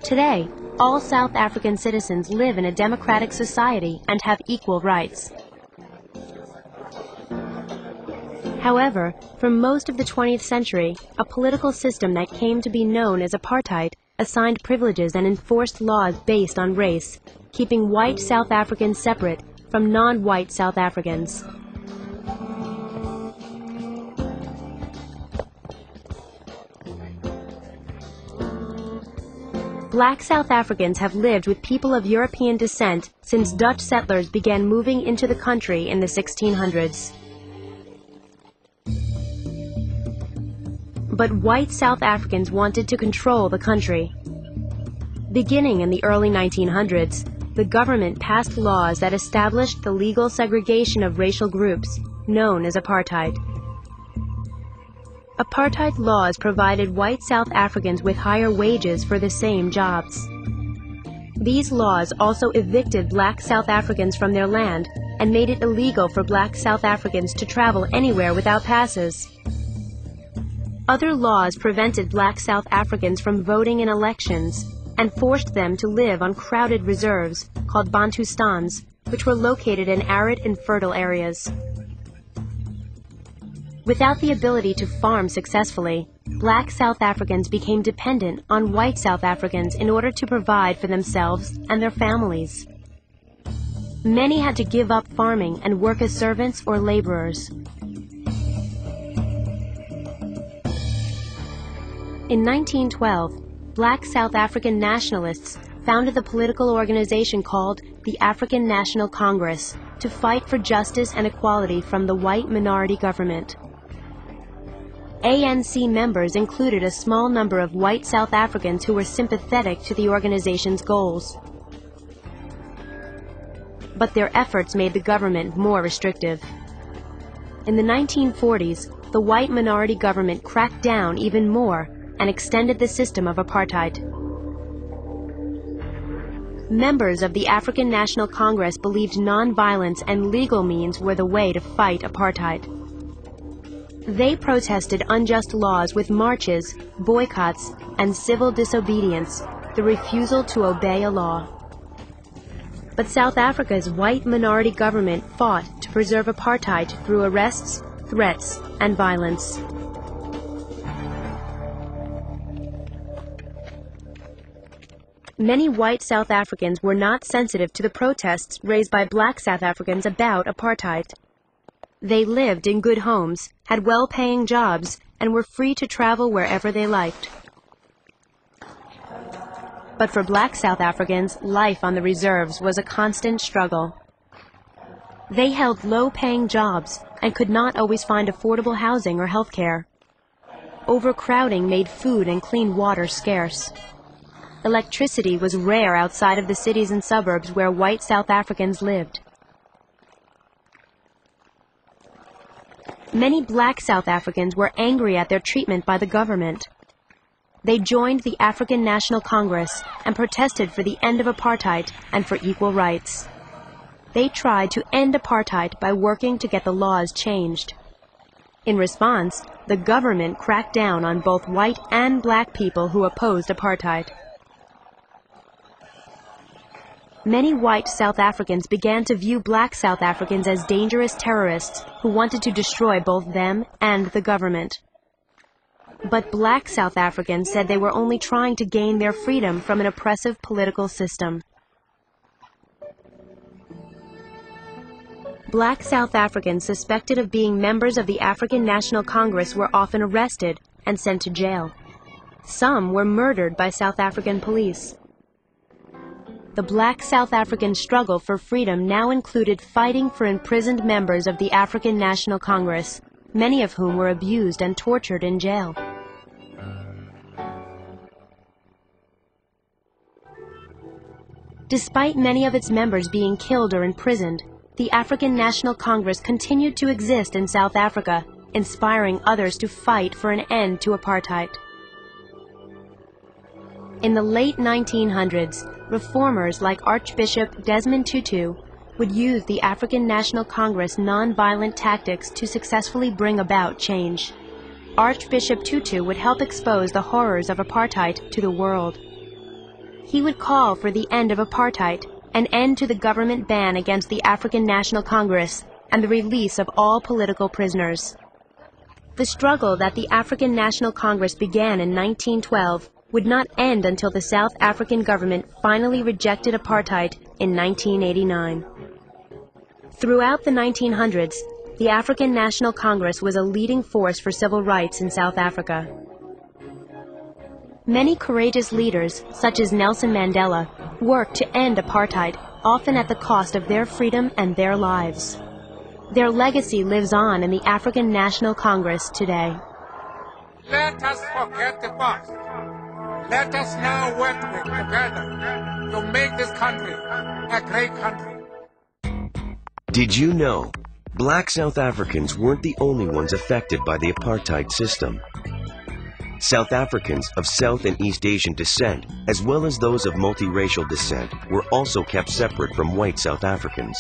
Today, all South African citizens live in a democratic society and have equal rights. However, for most of the 20th century, a political system that came to be known as apartheid assigned privileges and enforced laws based on race, keeping white South Africans separate from non-white South Africans. Black South Africans have lived with people of European descent since Dutch settlers began moving into the country in the 1600s. But white South Africans wanted to control the country. Beginning in the early 1900s, the government passed laws that established the legal segregation of racial groups, known as apartheid. Apartheid laws provided white South Africans with higher wages for the same jobs. These laws also evicted black South Africans from their land and made it illegal for black South Africans to travel anywhere without passes. Other laws prevented black South Africans from voting in elections and forced them to live on crowded reserves called Bantustans, which were located in arid and fertile areas. Without the ability to farm successfully, black South Africans became dependent on white South Africans in order to provide for themselves and their families. Many had to give up farming and work as servants or laborers. In 1912, black South African nationalists founded the political organization called the African National Congress to fight for justice and equality from the white minority government. ANC members included a small number of white South Africans who were sympathetic to the organization's goals. But their efforts made the government more restrictive. In the 1940s, the white minority government cracked down even more and extended the system of apartheid. Members of the African National Congress believed nonviolence and legal means were the way to fight apartheid. They protested unjust laws with marches, boycotts, and civil disobedience, the refusal to obey a law. But South Africa's white minority government fought to preserve apartheid through arrests, threats, and violence. Many white South Africans were not sensitive to the protests raised by black South Africans about apartheid. They lived in good homes, had well-paying jobs, and were free to travel wherever they liked. But for black South Africans, life on the reserves was a constant struggle. They held low-paying jobs and could not always find affordable housing or health care. Overcrowding made food and clean water scarce. Electricity was rare outside of the cities and suburbs where white South Africans lived. Many black South Africans were angry at their treatment by the government. They joined the African National Congress and protested for the end of apartheid and for equal rights. They tried to end apartheid by working to get the laws changed. In response, the government cracked down on both white and black people who opposed apartheid. Many white South Africans began to view black South Africans as dangerous terrorists who wanted to destroy both them and the government. But black South Africans said they were only trying to gain their freedom from an oppressive political system. Black South Africans suspected of being members of the African National Congress were often arrested and sent to jail. Some were murdered by South African police. The black South African struggle for freedom now included fighting for imprisoned members of the African National Congress, many of whom were abused and tortured in jail. Despite many of its members being killed or imprisoned, the African National Congress continued to exist in South Africa, inspiring others to fight for an end to apartheid. In the late 1900s, reformers like Archbishop Desmond Tutu would use the African National Congress nonviolent tactics to successfully bring about change. Archbishop Tutu would help expose the horrors of apartheid to the world. He would call for the end of apartheid, an end to the government ban against the African National Congress, and the release of all political prisoners. The struggle that the African National Congress began in 1912 would not end until the South African government finally rejected apartheid in 1989. Throughout the 1900s, the African National Congress was a leading force for civil rights in South Africa. Many courageous leaders, such as Nelson Mandela, worked to end apartheid, often at the cost of their freedom and their lives. Their legacy lives on in the African National Congress today. Let us forget the past. Let us now work together to make this country a great country. Did you know Black South Africans weren't the only ones affected by the apartheid system? South Africans of South and East Asian descent, as well as those of multiracial descent, were also kept separate from white South Africans.